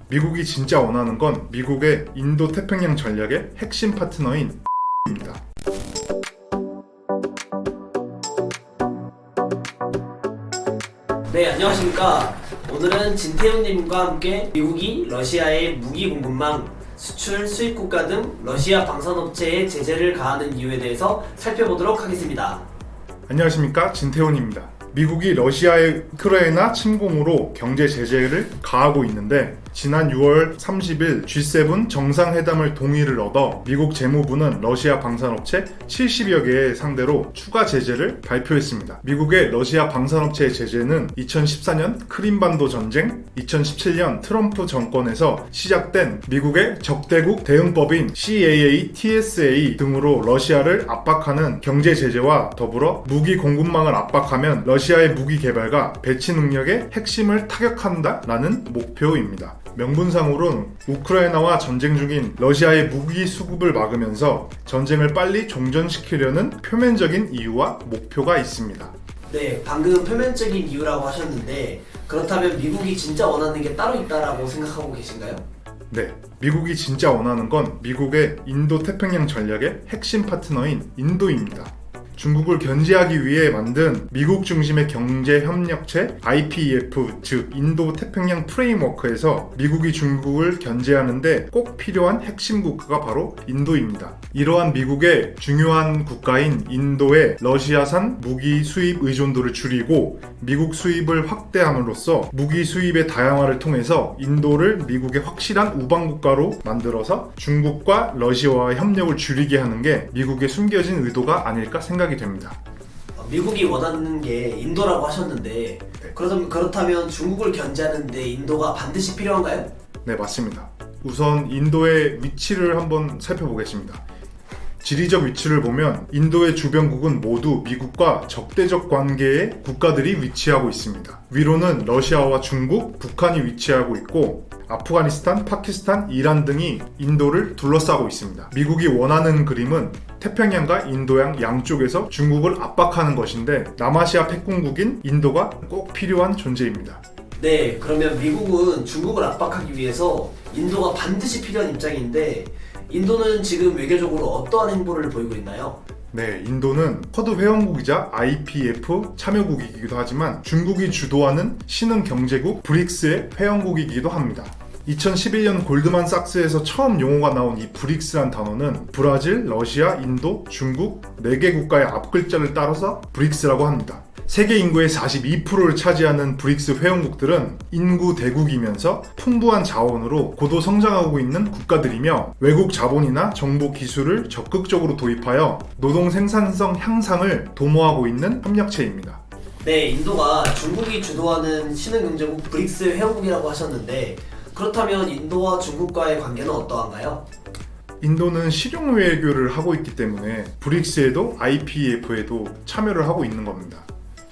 미국이 진짜 원하는 건 미국의 인도 태평양 전략의 핵심 파트너인 입니다. 네, 안녕하십니까. 오늘은 진태훈님과 함께 미국이 러시아의 무기 공급망, 수출, 수입 국가 등 러시아 방산업체에 제재를 가하는 이유에 대해서 살펴보도록 하겠습니다. 안녕하십니까, 진태훈입니다. 미국이 러시아의 우크라이나 침공으로 경제 제재를 가하고 있는데 지난 6월 30일 G7 정상회담을 동의를 얻어 미국 재무부는 러시아 방산업체 70여 개의 상대로 추가 제재를 발표했습니다. 미국의 러시아 방산업체의 제재는 2014년 크림반도 전쟁, 2017년 트럼프 정권에서 시작된 미국의 적대국 대응법인 CAA, TSA 등으로 러시아를 압박하는 경제 제재와 더불어 무기 공급망을 압박하면 러시아의 무기 개발과 배치 능력의 핵심을 타격한다라는 목표입니다. 명분상으로는 우크라이나와 전쟁 중인 러시아의 무기 수급을 막으면서 전쟁을 빨리 종전시키려는 표면적인 이유와 목표가 있습니다. 네, 방금 표면적인 이유라고 하셨는데 그렇다면 미국이 진짜 원하는 게 따로 있다라고 생각하고 계신가요? 네, 미국이 진짜 원하는 건 미국의 인도 태평양 전략의 핵심 파트너인 인도입니다. 중국을 견제하기 위해 만든 미국 중심의 경제 협력체 IPEF, 즉 인도 태평양 프레임워크에서 미국이 중국을 견제하는데 꼭 필요한 핵심 국가가 바로 인도입니다. 이러한 미국의 중요한 국가인 인도의 러시아산 무기 수입 의존도를 줄이고 미국 수입을 확대함으로써 무기 수입의 다양화를 통해서 인도를 미국의 확실한 우방국가로 만들어서 중국과 러시아와의 협력을 줄이게 하는 게 미국의 숨겨진 의도가 아닐까 생각이 됩니다. 미국이 원하는 게 인도라고 하셨는데 그렇다면 중국을 견제하는데 인도가 반드시 필요한가요? 네, 맞습니다. 우선 인도의 위치를 한번 살펴보겠습니다. 지리적 위치를 보면 인도의 주변국은 모두 미국과 적대적 관계의 국가들이 위치하고 있습니다. 위로는 러시아와 중국, 북한이 위치하고 있고 아프가니스탄, 파키스탄, 이란 등이 인도를 둘러싸고 있습니다. 미국이 원하는 그림은 태평양과 인도양 양쪽에서 중국을 압박하는 것인데 남아시아 패권국인 인도가 꼭 필요한 존재입니다. 네, 그러면 미국은 중국을 압박하기 위해서 인도가 반드시 필요한 입장인데 인도는 지금 외교적으로 어떠한 행보를 보이고 있나요? 네, 인도는 쿼드 회원국이자 IPF 참여국이기도 하지만 중국이 주도하는 신흥 경제국 브릭스의 회원국이기도 합니다. 2011년 골드만삭스에서 처음 용어가 나온 이 브릭스란 단어는 브라질, 러시아, 인도, 중국 4개 국가의 앞글자를 따라서 브릭스라고 합니다. 세계 인구의 42%를 차지하는 브릭스 회원국들은 인구 대국이면서 풍부한 자원으로 고도 성장하고 있는 국가들이며 외국 자본이나 정보 기술을 적극적으로 도입하여 노동 생산성 향상을 도모하고 있는 협력체입니다. 네, 인도가 중국이 주도하는 신흥경제국 브릭스 회원국이라고 하셨는데 그렇다면 인도와 중국과의 관계는 어떠한가요? 인도는 실용 외교를 하고 있기 때문에 브릭스에도 IPEF에도 참여를 하고 있는 겁니다.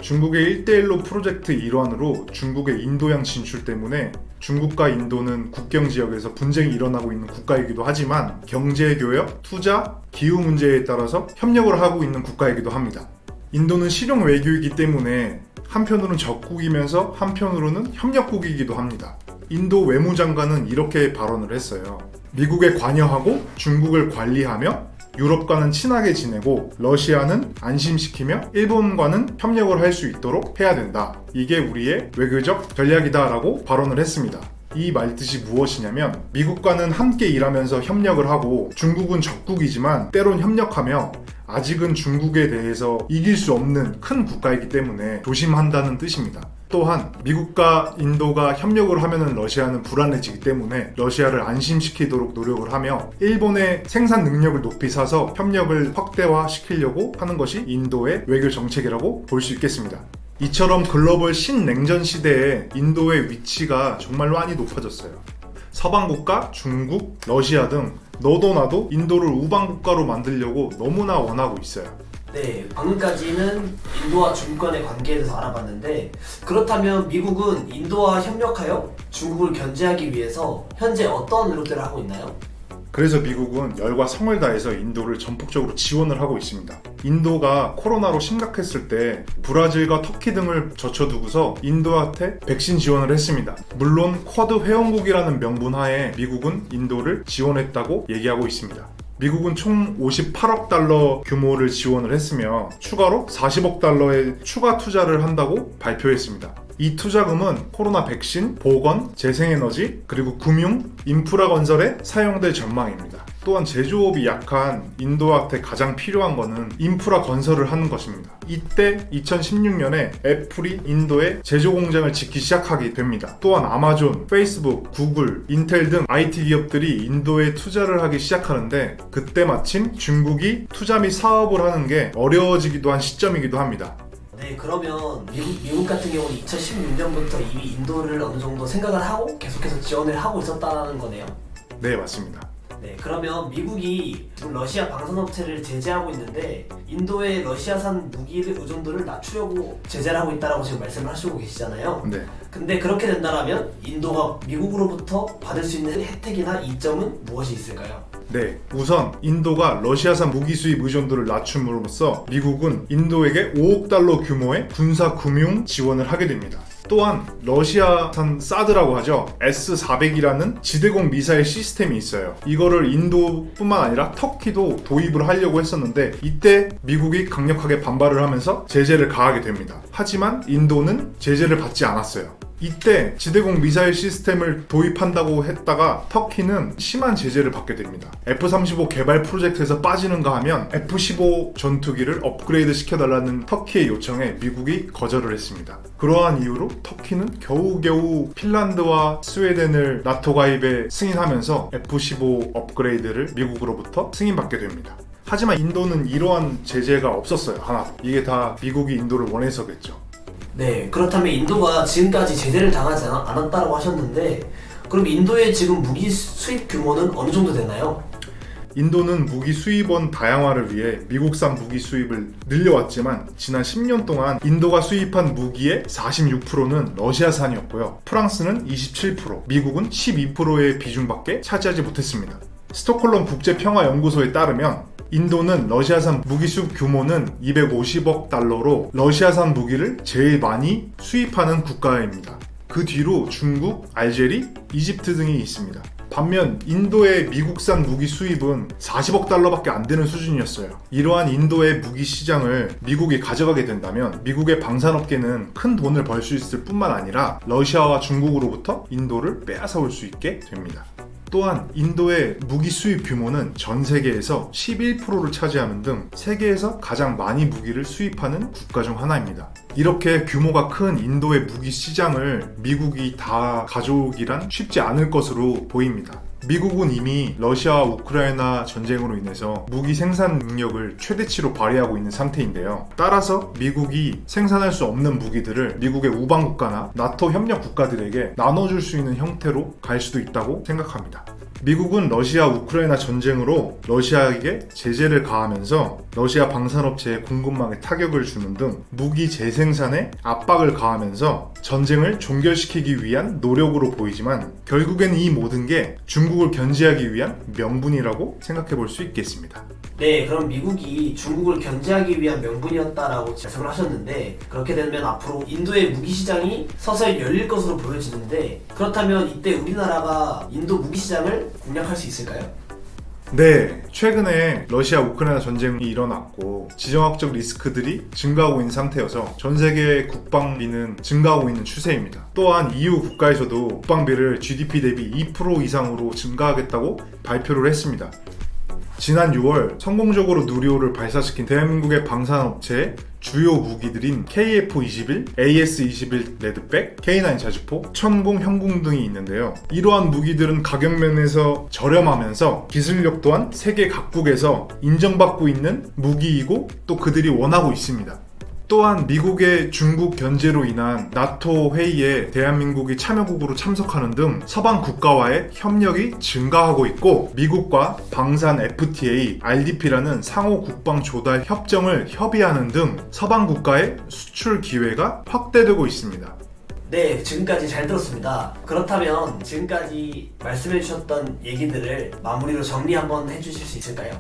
중국의 1대1로 프로젝트 일환으로 중국의 인도양 진출 때문에 중국과 인도는 국경 지역에서 분쟁이 일어나고 있는 국가이기도 하지만 경제 교역, 투자, 기후 문제에 따라서 협력을 하고 있는 국가이기도 합니다. 인도는 실용 외교이기 때문에 한편으로는 적국이면서 한편으로는 협력국이기도 합니다. 인도 외무장관은 이렇게 발언을 했어요. 미국에 관여하고 중국을 관리하며 유럽과는 친하게 지내고 러시아는 안심시키며 일본과는 협력을 할 수 있도록 해야 된다. 이게 우리의 외교적 전략이다 라고 발언을 했습니다. 이 말뜻이 무엇이냐면 미국과는 함께 일하면서 협력을 하고 중국은 적국이지만 때론 협력하며 아직은 중국에 대해서 이길 수 없는 큰 국가이기 때문에 조심한다는 뜻입니다. 또한 미국과 인도가 협력을 하면 러시아는 불안해지기 때문에 러시아를 안심시키도록 노력을 하며 일본의 생산 능력을 높이 사서 협력을 확대화시키려고 하는 것이 인도의 외교 정책이라고 볼 수 있겠습니다. 이처럼 글로벌 신냉전 시대에 인도의 위치가 정말로 많이 높아졌어요. 서방국가, 중국, 러시아 등 너도 나도 인도를 우방국가로 만들려고 너무나 원하고 있어요. 네, 방금까지는 인도와 중국 간의 관계에 대해서 알아봤는데 그렇다면 미국은 인도와 협력하여 중국을 견제하기 위해서 현재 어떤 노력들을 하고 있나요? 그래서 미국은 열과 성을 다해서 인도를 전폭적으로 지원을 하고 있습니다. 인도가 코로나로 심각했을 때 브라질과 터키 등을 젖혀두고서 인도한테 백신 지원을 했습니다. 물론 쿼드 회원국이라는 명분 하에 미국은 인도를 지원했다고 얘기하고 있습니다. 미국은 총 58억 달러 규모를 지원을 했으며 추가로 40억 달러의 추가 투자를 한다고 발표했습니다. 이 투자금은 코로나 백신, 보건, 재생에너지, 그리고 금융, 인프라 건설에 사용될 전망입니다. 또한 제조업이 약한 인도한테 가장 필요한 것은 인프라 건설을 하는 것입니다. 이때 2016년에 애플이 인도에 제조 공장을 짓기 시작하게 됩니다. 또한 아마존, 페이스북, 구글, 인텔 등 IT 기업들이 인도에 투자를 하기 시작하는데 그때 마침 중국이 투자 및 사업을 하는 게 어려워지기도 한 시점이기도 합니다. 네, 그러면 미국 같은 경우는 2016년부터 이미 인도를 어느 정도 생각을 하고 계속해서 지원을 하고 있었다는 거네요. 네, 맞습니다. 네, 그러면 미국이 지금 러시아 방산업체를 제재하고 있는데 인도의 러시아산 무기 의존도를 낮추려고 제재를 하고 있다고 지금 말씀을 하시고 계시잖아요. 네. 근데 그렇게 된다면 인도가 미국으로부터 받을 수 있는 혜택이나 이점은 무엇이 있을까요? 네, 우선 인도가 러시아산 무기 수입 의존도를 낮춤으로써 미국은 인도에게 5억 달러 규모의 군사 금융 지원을 하게 됩니다. 또한 러시아산 사드라고 하죠. S-400이라는 지대공 미사일 시스템이 있어요. 이거를 인도뿐만 아니라 터키도 도입을 하려고 했었는데 이때 미국이 강력하게 반발을 하면서 제재를 가하게 됩니다. 하지만 인도는 제재를 받지 않았어요. 이때 지대공 미사일 시스템을 도입한다고 했다가 터키는 심한 제재를 받게 됩니다. F-35 개발 프로젝트에서 빠지는가 하면 F-15 전투기를 업그레이드 시켜달라는 터키의 요청에 미국이 거절을 했습니다. 그러한 이유로 터키는 겨우겨우 핀란드와 스웨덴을 나토 가입에 승인하면서 F-15 업그레이드를 미국으로부터 승인받게 됩니다. 하지만 인도는 이러한 제재가 없었어요. 하나도. 이게 다 미국이 인도를 원해서겠죠. 네, 그렇다면 인도가 지금까지 제재를 당하지 않았다고 하셨는데 그럼 인도의 지금 무기 수입 규모는 어느 정도 되나요? 인도는 무기 수입원 다양화를 위해 미국산 무기 수입을 늘려왔지만 지난 10년 동안 인도가 수입한 무기의 46%는 러시아산이었고요. 프랑스는 27%, 미국은 12%의 비중밖에 차지하지 못했습니다. 스톡홀름 국제평화연구소에 따르면 인도는 러시아산 무기 수입 규모는 250억 달러로 러시아산 무기를 제일 많이 수입하는 국가입니다. 그 뒤로 중국, 알제리, 이집트 등이 있습니다. 반면 인도의 미국산 무기 수입은 40억 달러밖에 안 되는 수준이었어요. 이러한 인도의 무기 시장을 미국이 가져가게 된다면 미국의 방산업계는 큰 돈을 벌 수 있을 뿐만 아니라 러시아와 중국으로부터 인도를 빼앗아올 수 있게 됩니다. 또한 인도의 무기 수입 규모는 전 세계에서 11%를 차지하는 등 세계에서 가장 많이 무기를 수입하는 국가 중 하나입니다. 이렇게 규모가 큰 인도의 무기 시장을 미국이 다 가져오기란 쉽지 않을 것으로 보입니다. 미국은 이미 러시아와 우크라이나 전쟁으로 인해서 무기 생산 능력을 최대치로 발휘하고 있는 상태인데요. 따라서 미국이 생산할 수 없는 무기들을 미국의 우방국가나 나토 협력 국가들에게 나눠줄 수 있는 형태로 갈 수도 있다고 생각합니다. 미국은 러시아 우크라이나 전쟁으로 러시아에게 제재를 가하면서 러시아 방산업체의 공급망에 타격을 주는 등 무기 재생산에 압박을 가하면서 전쟁을 종결시키기 위한 노력으로 보이지만 결국엔 이 모든 게 중국을 견제하기 위한 명분이라고 생각해 볼 수 있겠습니다. 네, 그럼 미국이 중국을 견제하기 위한 명분이었다라고 말씀을 하셨는데 그렇게 되면 앞으로 인도의 무기 시장이 서서히 열릴 것으로 보여지는데 그렇다면 이때 우리나라가 인도 무기 시장을 공략할 수 있을까요? 네, 최근에 러시아 우크라이나 전쟁이 일어났고 지정학적 리스크들이 증가하고 있는 상태여서 전 세계 국방비는 증가하고 있는 추세입니다. 또한 EU 국가에서도 국방비를 GDP 대비 2% 이상으로 증가하겠다고 발표를 했습니다. 지난 6월 성공적으로 누리호를 발사시킨 대한민국의 방산업체의 주요 무기들인 KF-21, AS-21 레드백, K9 자주포, 천공, 형공 등이 있는데요. 이러한 무기들은 가격면에서 저렴하면서 기술력 또한 세계 각국에서 인정받고 있는 무기이고 또 그들이 원하고 있습니다. 또한 미국의 중국 견제로 인한 나토 회의에 대한민국이 참여국으로 참석하는 등 서방 국가와의 협력이 증가하고 있고 미국과 방산 FTA, RDP라는 상호 국방 조달 협정을 협의하는 등 서방 국가의 수출 기회가 확대되고 있습니다. 네, 지금까지 잘 들었습니다. 그렇다면 지금까지 말씀해 주셨던 얘기들을 마무리로 정리 한번 해주실 수 있을까요?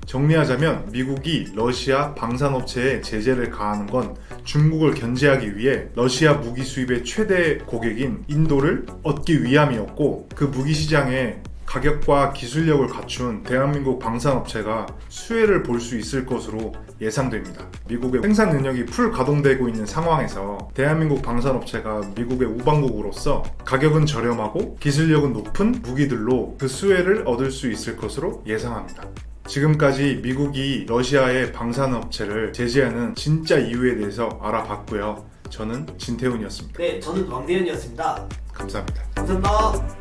정리하자면 미국이 러시아 방산업체에 제재를 가하는 건 중국을 견제하기 위해 러시아 무기 수입의 최대 고객인 인도를 얻기 위함이었고, 그 무기 시장에 가격과 기술력을 갖춘 대한민국 방산업체가 수혜를 볼 수 있을 것으로 예상됩니다. 미국의 생산 능력이 풀 가동되고 있는 상황에서 대한민국 방산업체가 미국의 우방국으로서 가격은 저렴하고 기술력은 높은 무기들로 그 수혜를 얻을 수 있을 것으로 예상합니다. 지금까지 미국이 러시아의 방산업체를 제재하는 진짜 이유에 대해서 알아봤고요. 저는 진태훈이었습니다. 네, 저는 왕대현이었습니다. 감사합니다. 감사합니다.